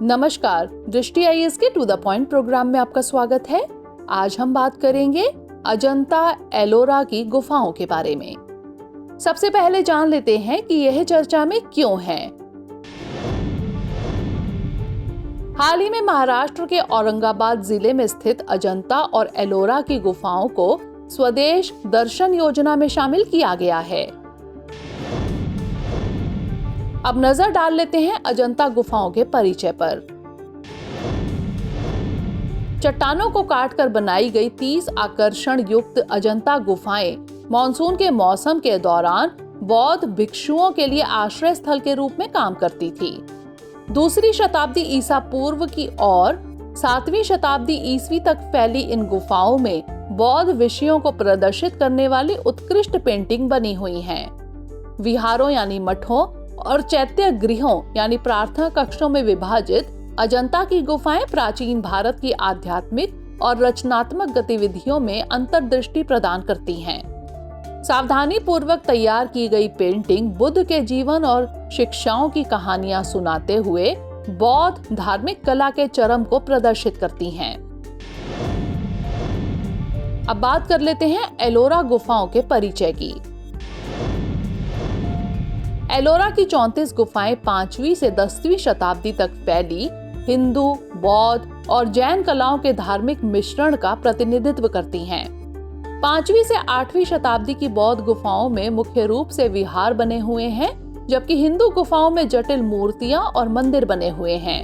नमस्कार, दृष्टि आईएएस के टू द पॉइंट प्रोग्राम में आपका स्वागत है। आज हम बात करेंगे अजंता एलोरा की गुफाओं के बारे में। सबसे पहले जान लेते हैं कि यह चर्चा में क्यों है। हाल ही में महाराष्ट्र के औरंगाबाद जिले में स्थित अजंता और एलोरा की गुफाओं को स्वदेश दर्शन योजना में शामिल किया गया है। अब नजर डाल लेते हैं अजंता गुफाओं के परिचय पर। चट्टानों को काटकर बनाई गई 30 आकर्षण युक्त अजंता गुफाएं मानसून के मौसम के दौरान बौद्ध भिक्षुओं के लिए आश्रय स्थल के रूप में काम करती थी। दूसरी शताब्दी ईसा पूर्व की और 7वीं शताब्दी ईस्वी तक फैली इन गुफाओं में बौद्ध विषयों को प्रदर्शित करने वाली उत्कृष्ट पेंटिंग बनी हुई हैं। विहारों यानी मठों और चैत्य गृहों यानी प्रार्थना कक्षों में विभाजित अजंता की गुफाएं प्राचीन भारत की आध्यात्मिक और रचनात्मक गतिविधियों में अंतर्दृष्टि प्रदान करती हैं। सावधानी पूर्वक तैयार की गई पेंटिंग बुद्ध के जीवन और शिक्षाओं की कहानियां सुनाते हुए बौद्ध धार्मिक कला के चरम को प्रदर्शित करती हैं। अब बात कर लेते हैं एलोरा गुफाओं के परिचय की। एलोरा की 34 गुफाएं 5वीं से 10वीं शताब्दी तक फैली हिंदू, बौद्ध और जैन कलाओं के धार्मिक मिश्रण का प्रतिनिधित्व करती हैं। 5वीं से 8वीं शताब्दी की बौद्ध गुफाओं में मुख्य रूप से विहार बने हुए हैं, जबकि हिंदू गुफाओं में जटिल मूर्तियां और मंदिर बने हुए हैं।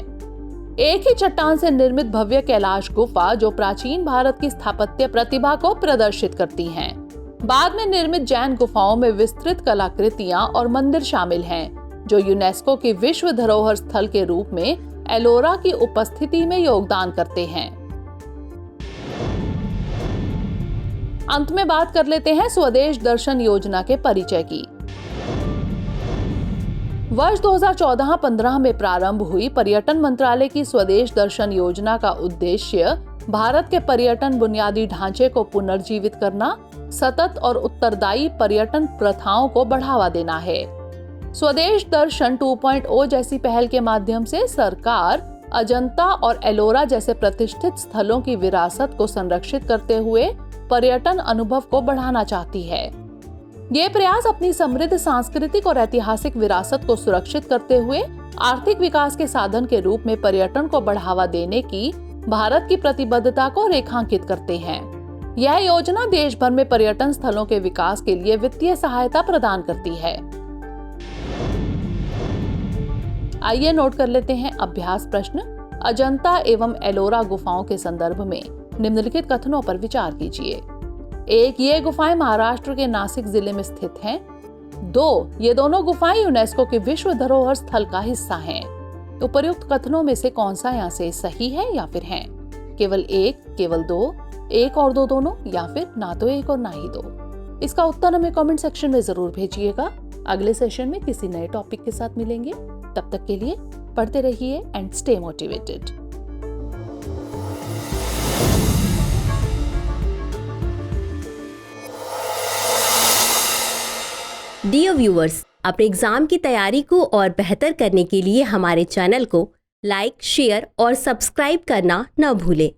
एक ही चट्टान से निर्मित भव्य कैलाश गुफा जो प्राचीन भारत की स्थापत्य प्रतिभा को प्रदर्शित करती हैं। बाद में निर्मित जैन गुफाओं में विस्तृत कलाकृतियां और मंदिर शामिल हैं, जो यूनेस्को की विश्व धरोहर स्थल के रूप में एलोरा की उपस्थिति में योगदान करते हैं। अंत में बात कर लेते हैं स्वदेश दर्शन योजना के परिचय की। वर्ष 2014-15 में प्रारंभ हुई पर्यटन मंत्रालय की स्वदेश दर्शन योजना का उद्देश्य भारत के पर्यटन बुनियादी ढांचे को पुनर्जीवित करना, सतत और उत्तरदायी पर्यटन प्रथाओं को बढ़ावा देना है। स्वदेश दर्शन 2.0 जैसी पहल के माध्यम से सरकार अजंता और एलोरा जैसे प्रतिष्ठित स्थलों की विरासत को संरक्षित करते हुए पर्यटन अनुभव को बढ़ाना चाहती है। ये प्रयास अपनी समृद्ध सांस्कृतिक और ऐतिहासिक विरासत को सुरक्षित करते हुए आर्थिक विकास के साधन के रूप में पर्यटन को बढ़ावा देने की भारत की प्रतिबद्धता को रेखांकित करते हैं। यह योजना देश भर में पर्यटन स्थलों के विकास के लिए वित्तीय सहायता प्रदान करती है। आइए नोट कर लेते हैं अभ्यास प्रश्न। अजंता एवं एलोरा गुफाओं के संदर्भ में निम्नलिखित कथनों पर विचार कीजिए। 1. ये गुफाएं महाराष्ट्र के नासिक जिले में स्थित हैं। 2. ये दोनों गुफाएं यूनेस्को के विश्व धरोहर स्थल का हिस्सा हैं। उपर्युक्त कथनों में से कौन सा यहाँ से सही है या फिर है? केवल 1, केवल 2, 1 और 2 दोनों, या फिर ना तो 1 और ना ही 2? इसका उत्तर हमें कमेंट सेक्शन में जरूर भेजिएगा। अगले सेशन में किसी नए टॉपिक के साथ मिलेंगे। तब तक के लिए पढ़ते रहिए and stay motivated. Dear viewers, अपने एग्जाम की तैयारी को और बेहतर करने के लिए हमारे चैनल को लाइक, शेयर और सब्सक्राइब करना न भूलें।